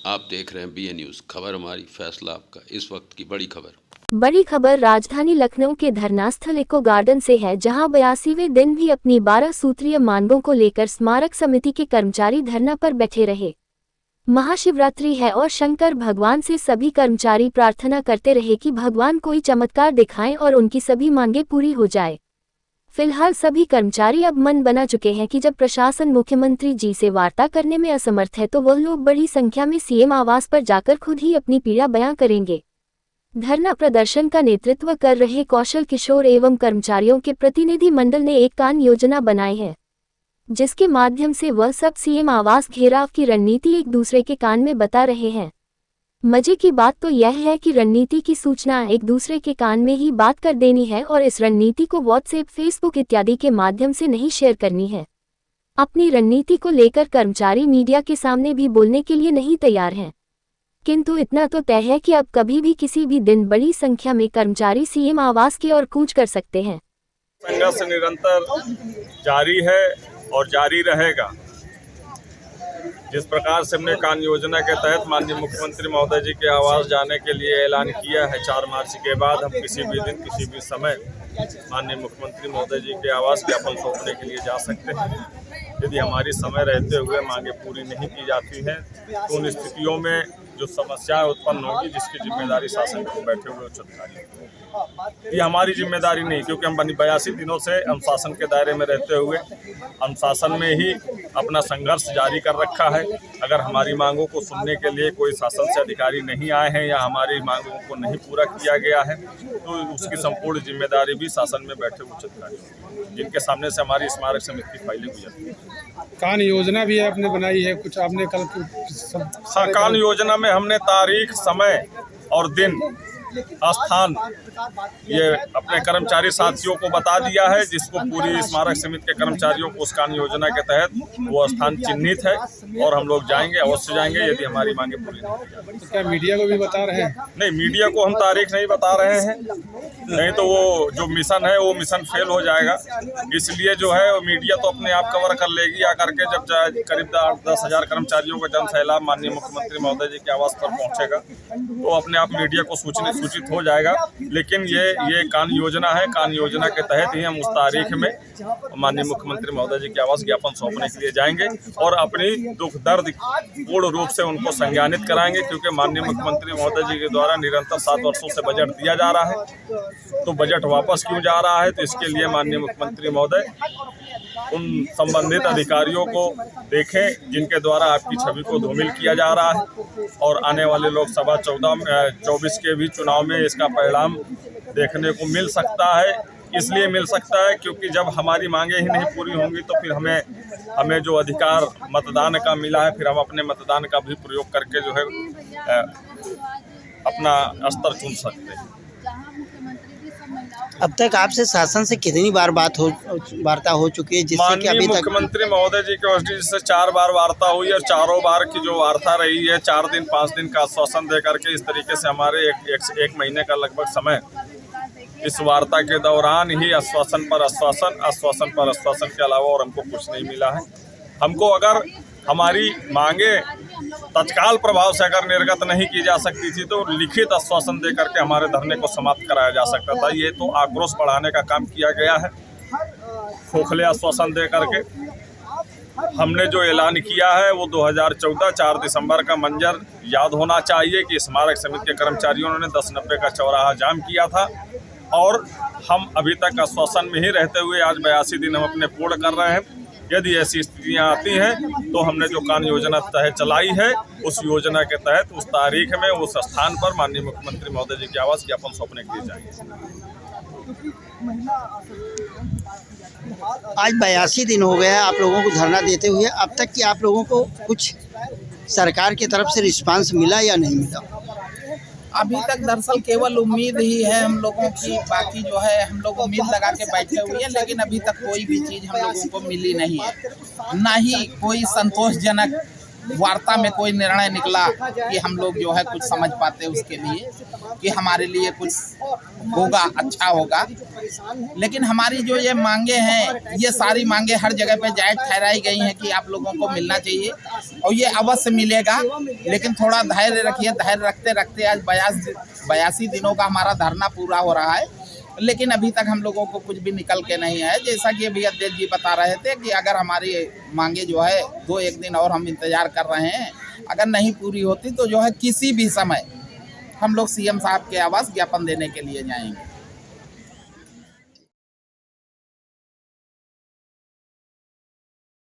आप देख रहे हैं BA न्यूज़। खबर हमारी, फैसला आपका। इस वक्त की बड़ी खबर राजधानी लखनऊ के धरनास्थल इको गार्डन से है, जहां 82वें दिन भी अपनी 12 सूत्रीय मांगों को लेकर स्मारक समिति के कर्मचारी धरना पर बैठे रहे। महाशिवरात्रि है और शंकर भगवान से सभी कर्मचारी प्रार्थना करते रहे कि भगवान कोई चमत्कार दिखाएं और उनकी सभी मांगें पूरी हो जाए। फिलहाल सभी कर्मचारी अब मन बना चुके हैं कि जब प्रशासन मुख्यमंत्री जी से वार्ता करने में असमर्थ है तो वह लोग बड़ी संख्या में सीएम आवास पर जाकर खुद ही अपनी पीड़ा बयां करेंगे। धरना प्रदर्शन का नेतृत्व कर रहे कौशल किशोर एवं कर्मचारियों के प्रतिनिधि मंडल ने एक कान योजना बनाई है, जिसके माध्यम से वह सब सीएम आवास घेराव की रणनीति एक दूसरे के कान में बता रहे हैं। मजे की बात तो यह है कि रणनीति की सूचना एक दूसरे के कान में ही बात कर देनी है और इस रणनीति को व्हाट्सएप, फेसबुक इत्यादि के माध्यम से नहीं शेयर करनी है। अपनी रणनीति को लेकर कर्मचारी मीडिया के सामने भी बोलने के लिए नहीं तैयार हैं, किंतु इतना तो तय है कि अब कभी भी किसी भी दिन बड़ी संख्या में कर्मचारी सीएम आवास की ओर कूच कर सकते हैं। संघर्ष निरंतर जारी है और जारी रहेगा। जिस प्रकार से हमने कान योजना के तहत माननीय मुख्यमंत्री महोदय जी के आवास जाने के लिए ऐलान किया है, 4 मार्च के बाद हम किसी भी दिन किसी भी समय माननीय मुख्यमंत्री महोदय जी के आवास ज्ञापन सौंपने के लिए जा सकते हैं। यदि हमारी समय रहते हुए मांगे पूरी नहीं की जाती हैं तो उन स्थितियों में जो समस्याएं उत्पन्न होगी, जिसकी जिम्मेदारी शासन को बैठे हुए उच्च अधिकारी। ये हमारी जिम्मेदारी नहीं, क्योंकि हम 82 दिनों से अनुशासन के दायरे में रहते हुए अनुशासन में ही अपना संघर्ष जारी कर रखा है। अगर हमारी मांगों को सुनने के लिए कोई शासन से अधिकारी नहीं आए हैं या हमारी मांगों को नहीं पूरा किया गया है तो उसकी संपूर्ण जिम्मेदारी भी शासन में बैठे उच्च अधिकारी, जिनके सामने से हमारी स्मारक समिति की फाइलें गुजरती है। कान योजना भी आपने बनाई है, कुछ आपने कल कान योजना में हमने तारीख, समय और दिन, स्थान ये अपने कर्मचारी साथियों को बता दिया है, जिसको पूरी स्मारक समिति के कर्मचारियों को उस कान योजना के तहत वो स्थान चिन्हित है और हम लोग जाएंगे, अवश्य जाएंगे यदि हमारी मांगे पूरी नहीं की जाती। तो क्या मीडिया को भी बता रहे हैं? नहीं, मीडिया को हम तारीख नहीं बता रहे हैं, नहीं तो वो जो मिशन है वो मिशन फेल हो जाएगा। इसलिए जो है वो मीडिया तो अपने आप कवर कर लेगी आकर के। जब करीब 10 हजार कर्मचारियों का जन सैलाब माननीय मुख्यमंत्री महोदय जी के आवास पर पहुंचेगा तो अपने आप मीडिया को सूचित हो जाएगा। लेकिन ये कान योजना है, कान योजना के तहत ही हम उस तारीख में माननीय मुख्यमंत्री महोदय जी के आवास ज्ञापन सौंपने के लिए जाएंगे और अपनी दुख दर्द पूर्ण रूप से उनको संज्ञानित कराएंगे, क्योंकि माननीय मुख्यमंत्री महोदय जी के द्वारा निरंतर 7 वर्षों से बजट दिया जा रहा है, तो बजट वापस क्यों जा रहा है? तो इसके लिए माननीय मुख्यमंत्री महोदय उन संबंधित अधिकारियों को देखें जिनके द्वारा आपकी छवि को धूमिल किया जा रहा है और आने वाले लोकसभा 24 के भी चुनाव में इसका परिणाम देखने को मिल सकता है। इसलिए मिल सकता है क्योंकि जब हमारी मांगे ही नहीं पूरी होंगी तो फिर हमें जो अधिकार मतदान का मिला है, फिर हम अपने मतदान का भी प्रयोग करके जो है अपना स्तर चुन सकते हैं। अब तक आपसे शासन से कितनी बार वार्ता हो चुकी है, जिससे कि अभी तक मुख्यमंत्री महोदय जी के वजह से 4 बार वार्ता हुई और चारों बार की जो वार्ता रही है 4 दिन 5 दिन का आश्वासन दे करके इस तरीके से हमारे एक महीने का लगभग समय इस वार्ता के दौरान ही आश्वासन पर आश्वासन के अलावा और हमको कुछ नहीं मिला है। हमको अगर हमारी मांगे तत्काल प्रभाव से अगर निर्गत नहीं की जा सकती थी तो लिखित आश्वासन दे करके हमारे धरने को समाप्त कराया जा सकता था। ये तो आक्रोश बढ़ाने का काम किया गया है, खोखले आश्वासन दे करके। हमने जो ऐलान किया है वो 2014 4 दिसंबर का मंजर याद होना चाहिए कि स्मारक समिति के कर्मचारियों ने 1090 का चौराहा जाम किया था और हम अभी तक आश्वासन में ही रहते हुए आज 82 दिन हम अपने पूर्ण कर रहे हैं। यदि ऐसी स्थितियां आती हैं तो हमने जो कान योजना तहत चलाई है उस योजना के तहत उस तारीख में उस स्थान पर माननीय मुख्यमंत्री महोदय जी के आवास ज्ञापन सौंपने के लिए जाएंगे। आज 82 दिन हो गया आप लोगों को धरना देते हुए, अब तक कि आप लोगों को कुछ सरकार की तरफ से रिस्पांस मिला या नहीं मिला? अभी तक दरअसल केवल उम्मीद ही है हम लोगों की, बाकी जो है हम लोग उम्मीद लगा के बैठे हुए हैं, लेकिन अभी तक कोई भी चीज़ हम लोगों को मिली नहीं है, ना ही कोई संतोषजनक वार्ता में कोई निर्णय निकला कि हम लोग जो है कुछ समझ पाते उसके लिए कि हमारे लिए कुछ होगा, अच्छा होगा। लेकिन हमारी जो ये मांगे हैं, ये सारी मांगे हर जगह पे जायज ठहराई गई हैं कि आप लोगों को मिलना चाहिए और ये अवश्य मिलेगा। लेकिन थोड़ा धैर्य रखिए। धैर्य रखते रखते आज 82 दिनों का हमारा धरना पूरा हो रहा है, लेकिन अभी तक हम लोगों को कुछ भी निकल के नहीं है। जैसा कि अभी अध्यक्ष जी बता रहे थे कि अगर हमारी मांगे जो है 2-1 दिन और हम इंतज़ार कर रहे हैं, अगर नहीं पूरी होती तो जो है किसी भी समय हम लोग सीएम साहब के आवास ज्ञापन देने के लिए जाएंगे।